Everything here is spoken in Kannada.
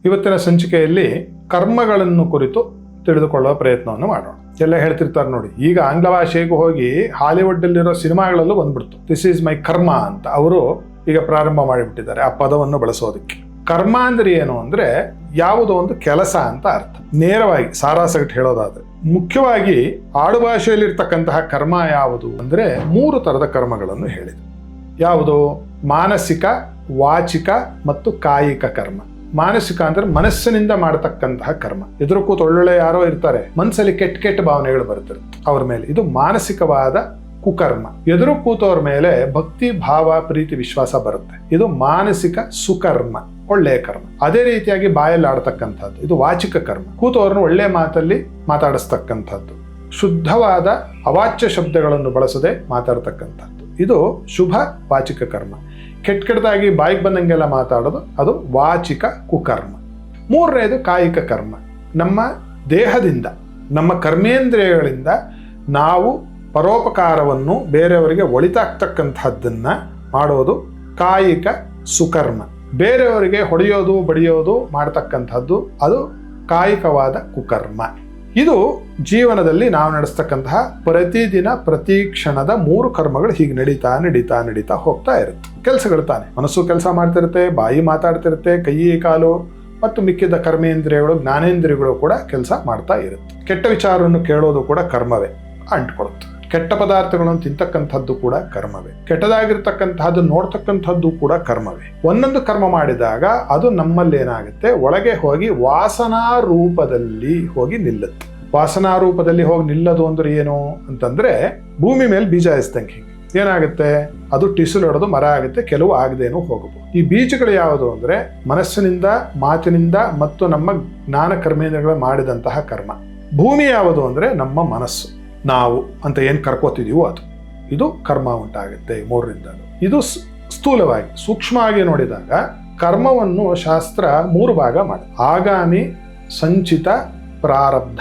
ಇವತ್ತಿನ ಸಂಚಿಕೆಯಲ್ಲಿ ಕರ್ಮಗಳನ್ನು ಕುರಿತು ತಿಳಿದುಕೊಳ್ಳುವ ಪ್ರಯತ್ನವನ್ನು ಮಾಡೋಣ. ಎಲ್ಲ ಹೇಳ್ತಿರ್ತಾರೆ ನೋಡಿ, ಈಗ ಆಂಗ್ಲ ಭಾಷೆಗೂ ಹೋಗಿ ಹಾಲಿವುಡ್ಡಲ್ಲಿರೋ ಸಿನಿಮಾಗಳಲ್ಲೂ ಬಂದ್ಬಿಡ್ತು. ದಿಸ್ ಈಸ್ ಮೈ ಕರ್ಮ ಅಂತ ಅವರು ಈಗ ಪ್ರಾರಂಭ ಮಾಡಿಬಿಟ್ಟಿದ್ದಾರೆ ಆ ಪದವನ್ನು ಬಳಸೋದಕ್ಕೆ. ಕರ್ಮ ಅಂದ್ರೆ ಏನು ಅಂದ್ರೆ ಯಾವುದೋ ಒಂದು ಕೆಲಸ ಅಂತ ಅರ್ಥ. ನೇರವಾಗಿ ಸಾರಾಸಗಟ್ಟು ಹೇಳೋದಾದ್ರೆ, ಮುಖ್ಯವಾಗಿ ಆಡುಭಾಷೆಯಲ್ಲಿರ್ತಕ್ಕಂತಹ ಕರ್ಮ ಯಾವುದು ಅಂದ್ರೆ 3 ತರದ ಕರ್ಮಗಳನ್ನು ಹೇಳಿದೆ. ಯಾವುದು? ಮಾನಸಿಕ, ವಾಚಿಕ ಮತ್ತು ಕಾಯಿಕ ಕರ್ಮ. ಮಾನಸಿಕ ಅಂದ್ರೆ ಮನಸ್ಸಿನಿಂದ ಮಾಡತಕ್ಕಂತಹ ಕರ್ಮ. ಎದುರು ಕೂತು ಒಳ್ಳೊಳ್ಳೆ ಯಾರೋ ಇರ್ತಾರೆ, ಮನಸ್ಸಲ್ಲಿ ಕೆಟ್ಟ ಕೆಟ್ಟ ಭಾವನೆಗಳು ಬರ್ತಿರುತ್ತೆ ಅವ್ರ ಮೇಲೆ, ಇದು ಮಾನಸಿಕವಾದ ಕುಕರ್ಮ. ಎದುರು ಕೂತವ್ರ ಮೇಲೆ ಭಕ್ತಿ, ಭಾವ, ಪ್ರೀತಿ, ವಿಶ್ವಾಸ ಬರುತ್ತೆ, ಇದು ಮಾನಸಿಕ ಸುಕರ್ಮ, ಒಳ್ಳೆಯ ಕರ್ಮ. ಅದೇ ರೀತಿಯಾಗಿ ಬಾಯಲ್ಲಿ ಆಡ್ತಕ್ಕಂಥದ್ದು ಇದು ವಾಚಿಕ ಕರ್ಮ. ಕೂತವ್ರನ್ನ ಒಳ್ಳೆ ಮಾತಲ್ಲಿ ಮಾತಾಡಿಸ್ತಕ್ಕಂಥದ್ದು, ಶುದ್ಧವಾದ ಅವಾಚ್ಯ ಶಬ್ದಗಳನ್ನು ಬಳಸದೆ ಮಾತಾಡ್ತಕ್ಕಂಥದ್ದು, ಇದು ಶುಭ ವಾಚಿಕ ಕರ್ಮ. ಕೆಟ್ಟದಾಗಿ ಬಾಯಿಗೆ ಬಂದಂಗೆಲ್ಲ ಮಾತಾಡೋದು ಅದು ವಾಚಿಕ ಕುಕರ್ಮ. 3ನೇದು ಕಾಯಿಕ ಕರ್ಮ. ನಮ್ಮ ದೇಹದಿಂದ, ನಮ್ಮ ಕರ್ಮೇಂದ್ರಿಯಗಳಿಂದ ನಾವು ಪರೋಪಕಾರವನ್ನು ಬೇರೆಯವರಿಗೆ ಒಳಿತಾಗ್ತಕ್ಕಂಥದ್ದನ್ನ ಮಾಡೋದು ಕಾಯಿಕ ಸುಕರ್ಮ. ಬೇರೆಯವರಿಗೆ ಹೊಡೆಯೋದು ಬಡಿಯೋದು ಮಾಡ್ತಕ್ಕಂಥದ್ದು ಅದು ಕಾಯಿಕವಾದ ಕುಕರ್ಮ. ಇದು ಜೀವನದಲ್ಲಿ ನಾವು ನಡೆಸ್ತಕ್ಕಂತಹ ಪ್ರತಿದಿನ ಪ್ರತಿ ಕ್ಷಣದ 3 ಕರ್ಮಗಳು ಹೀಗೆ ನಡೀತಾ ಹೋಗ್ತಾ ಇರುತ್ತೆ. ಕೆಲಸಗಳು ತಾನೆ, ಮನಸ್ಸು ಕೆಲಸ ಮಾಡ್ತಿರುತ್ತೆ, ಬಾಯಿ ಮಾತಾಡ್ತಿರುತ್ತೆ, ಕೈ ಕಾಲು ಮತ್ತು ಮಿಕ್ಕಿದ ಕರ್ಮೇಂದ್ರಿಯಗಳು, ಜ್ಞಾನೇಂದ್ರಿಯಗಳು ಕೂಡ ಕೆಲಸ ಮಾಡ್ತಾ ಇರುತ್ತೆ. ಕೆಟ್ಟ ವಿಚಾರವನ್ನು ಕೇಳೋದು ಕೂಡ ಕರ್ಮವೇ ಅಂಟ್ಕೊಳುತ್ತೆ. ಕೆಟ್ಟ ಪದಾರ್ಥಗಳನ್ನು ತಿಂತಕ್ಕಂಥದ್ದು ಕೂಡ ಕರ್ಮವೇ. ಕೆಟ್ಟದಾಗಿರ್ತಕ್ಕಂಥದ್ದು ನೋಡ್ತಕ್ಕಂಥದ್ದು ಕೂಡ ಕರ್ಮವೇ. ಒಂದೊಂದು ಕರ್ಮ ಮಾಡಿದಾಗ ಅದು ನಮ್ಮಲ್ಲಿ ಏನಾಗುತ್ತೆ, ಒಳಗೆ ಹೋಗಿ ವಾಸನಾ ರೂಪದಲ್ಲಿ ಹೋಗಿ ನಿಲ್ಲುತ್ತೆ. ವಾಸನಾ ರೂಪದಲ್ಲಿ ಹೋಗಿ ನಿಲ್ಲೋದು ಅಂದ್ರೆ ಏನು ಅಂತಂದ್ರೆ, ಭೂಮಿ ಮೇಲೆ ಬೀಜ ಎಸ್ದಂಗೆ ಹಿಂಗೆ ಏನಾಗುತ್ತೆ, ಅದು ಟಿಸುಲು ಹೊಡೆದು ಮರ ಆಗುತ್ತೆ, ಕೆಲವು ಆಗದೇನೂ ಹೋಗಬಹುದು. ಈ ಬೀಜಗಳು ಯಾವುದು ಅಂದ್ರೆ ಮನಸ್ಸಿನಿಂದ, ಮಾತಿನಿಂದ ಮತ್ತು ನಮ್ಮ ಜ್ಞಾನ ಕರ್ಮೇಂದ್ರಿಯಗಳು ಮಾಡಿದಂತಹ ಕರ್ಮ. ಭೂಮಿ ಯಾವುದು ಅಂದ್ರೆ ನಮ್ಮ ಮನಸ್ಸು, ನಾವು ಅಂತ ಏನ್ ಕರ್ಕೋತಿದೀವೋ ಅದು, ಇದು ಕರ್ಮ ಉಂಟಾಗುತ್ತೆ 3ರಿಂದ. ಇದು ಸ್ಥೂಲವಾಗಿ. ಸೂಕ್ಷ್ಮವಾಗಿ ನೋಡಿದಾಗ ಕರ್ಮವನ್ನು ಶಾಸ್ತ್ರ 3 ಭಾಗ ಮಾಡಿ: ಆಗಾಮಿ, ಸಂಚಿತ, ಪ್ರಾರಬ್ಧ